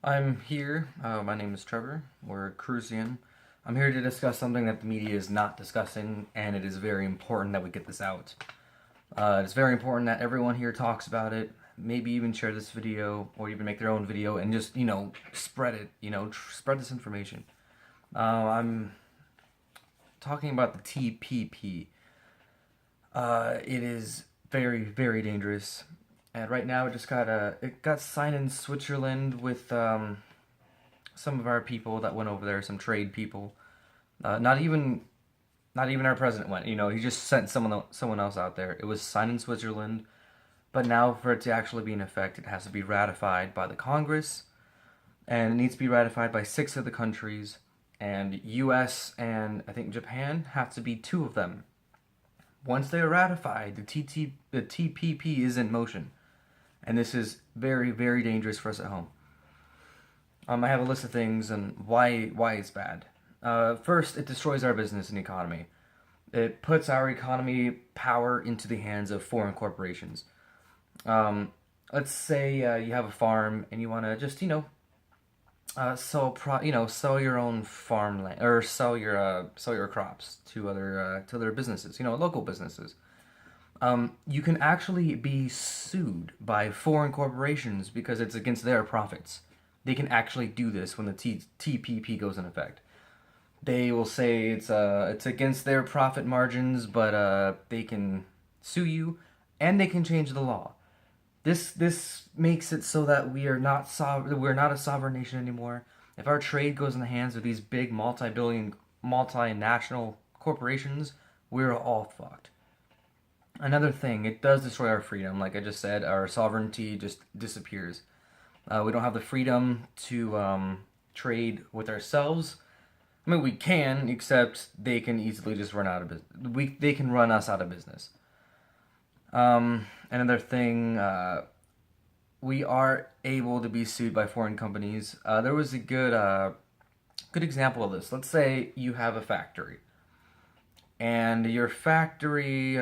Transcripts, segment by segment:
I'm here. My name is Trevor. We're Crucien. I'm here to discuss something that the media is not discussing, and it is very important that we get this out. It's very important that everyone here talks about it. Maybe even share this video, or even make their own video, and just spread it. Spread this information. I'm talking about the TPP. It is very, very dangerous. And right now, it got signed in Switzerland with some of our people that went over there, some trade people. Not even our president went. He just sent someone else out there. It was signed in Switzerland, but now for it to actually be in effect, it has to be ratified by the Congress, and it needs to be ratified by 6 of the countries. And U.S. and I think Japan have to be 2 of them. Once they are ratified, the TPP is in motion, and this is very, very dangerous for us at home. I have a list of things and why it's bad. First, it destroys our business and economy. It puts our economy power into the hands of foreign corporations. Let's say you have a farm and you want to just sell your own farmland or sell your crops to other businesses, local businesses. You can actually be sued by foreign corporations because it's against their profits. They can actually do this when the TPP goes in effect. They will say it's against their profit margins, but they can sue you, and they can change the law. This makes it so that we're not a sovereign nation anymore. If our trade goes in the hands of these big multi-billion multinational corporations, we're all fucked. Another thing, it does destroy our freedom. Like I just said, our sovereignty just disappears. We don't have the freedom to trade with ourselves. I mean, we can, except they can easily just run out of business. They can run us out of business. Another thing, we are able to be sued by foreign companies. There was a good example of this. Let's say you have a factory, and your factory,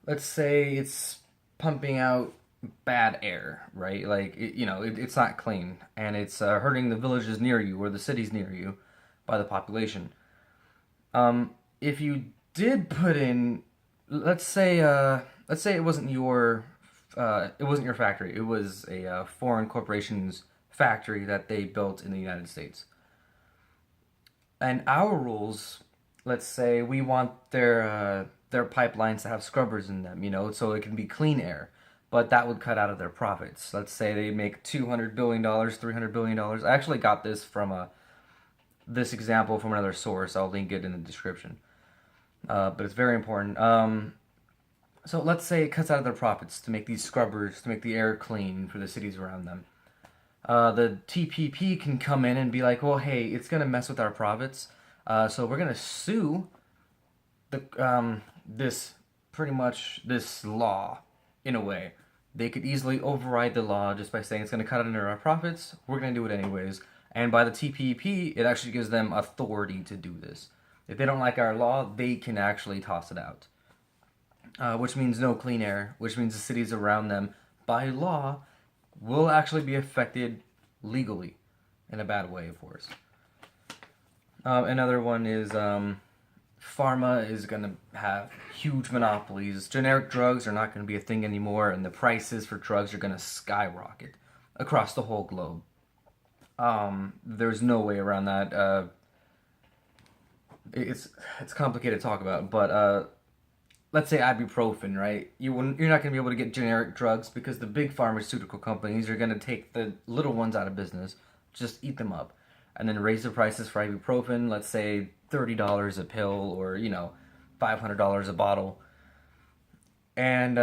let's say it's pumping out bad air, right? Like it's not clean, and it's hurting the villages near you or the cities near you by the population. If you did put in, let's say it wasn't your factory. It was a foreign corporation's factory that they built in the United States. And our rules, let's say we want their pipelines to have scrubbers in them, so it can be clean air. But that would cut out of their profits. Let's say they make $200 billion, $300 billion. I actually got this example from another source. I'll link it in the description. But it's very important. So let's say it cuts out of their profits to make these scrubbers to make the air clean for the cities around them. The TPP can come in and be like, well, hey, it's gonna mess with our profits, so we're gonna sue this pretty much this law in a way. They could easily override the law just by saying it's going to cut under our profits. We're going to do it anyways. And by the TPP, it actually gives them authority to do this. If they don't like our law, they can actually toss it out. Which means no clean air, which means the cities around them, by law, will actually be affected legally in a bad way, of course. Another one is pharma is going to have huge monopolies. Generic drugs are not going to be a thing anymore, and the prices for drugs are going to skyrocket across the whole globe. There's no way around that. It's complicated to talk about, but let's say ibuprofen, right? You're not going to be able to get generic drugs because the big pharmaceutical companies are going to take the little ones out of business, just eat them up, and then raise the prices for ibuprofen. Let's say $30 a pill, or $500 a bottle, and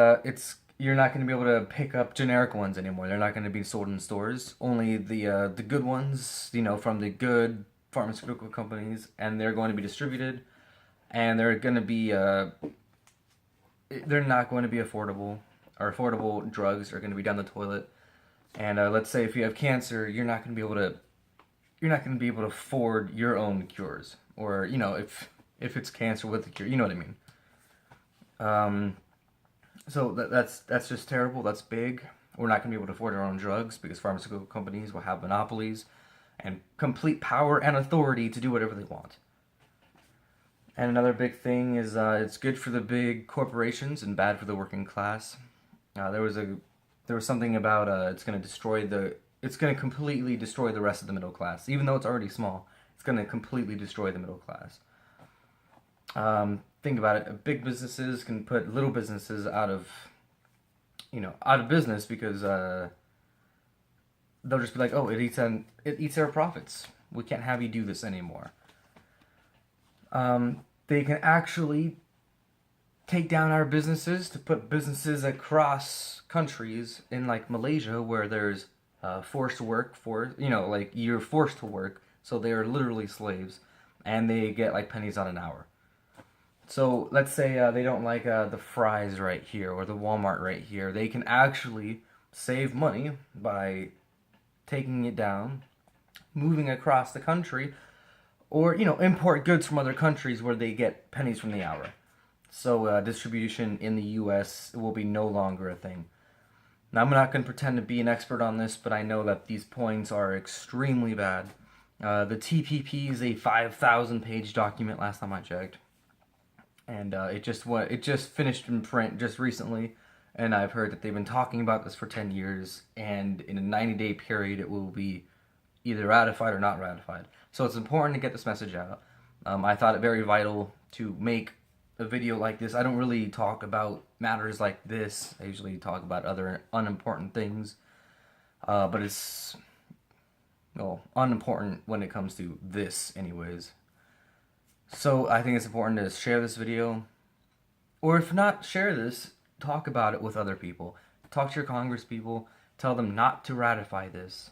you're not going to be able to pick up generic ones anymore. They're not going to be sold in stores. Only the good ones, from the good pharmaceutical companies, and they're going to be distributed, and they're not going to be affordable, or affordable drugs are going to be down the toilet. And let's say if you have cancer, you're not going to be able to afford your own cures, or if it's cancer with a cure, you know what I mean. So that's just terrible. That's big. We're not going to be able to afford our own drugs because pharmaceutical companies will have monopolies and complete power and authority to do whatever they want. And another big thing is it's good for the big corporations and bad for the working class. There was something about it's going to completely destroy the rest of the middle class, even though it's already small. It's going to completely destroy the middle class. Think about it. Big businesses can put little businesses out of business because they'll just be like, oh, it eats our profits. We can't have you do this anymore. They can actually take down our businesses to put businesses across countries in like Malaysia where there's forced work like you're forced to work, so they're literally slaves, and they get like pennies on an hour. So let's say they don't like the fries right here or the Walmart right here. They can actually save money by taking it down, moving across the country, or import goods from other countries where they get pennies from the hour. So distribution in the U.S. will be no longer a thing. Now, I'm not going to pretend to be an expert on this, but I know that these points are extremely bad. The TPP is a 5,000-page document last time I checked, and it just finished in print just recently. And I've heard that they've been talking about this for 10 years, and in a 90-day period, it will be either ratified or not ratified. So it's important to get this message out. I thought it very vital to make a video like this. I don't really talk about matters like this. I usually talk about other unimportant things. But it's unimportant when it comes to this anyways. So I think it's important to share this video. Or if not, share this. Talk about it with other people. Talk to your Congress people. Tell them not to ratify this.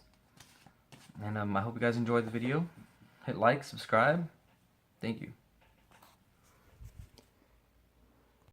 And I hope you guys enjoyed the video. Hit like, subscribe. Thank you.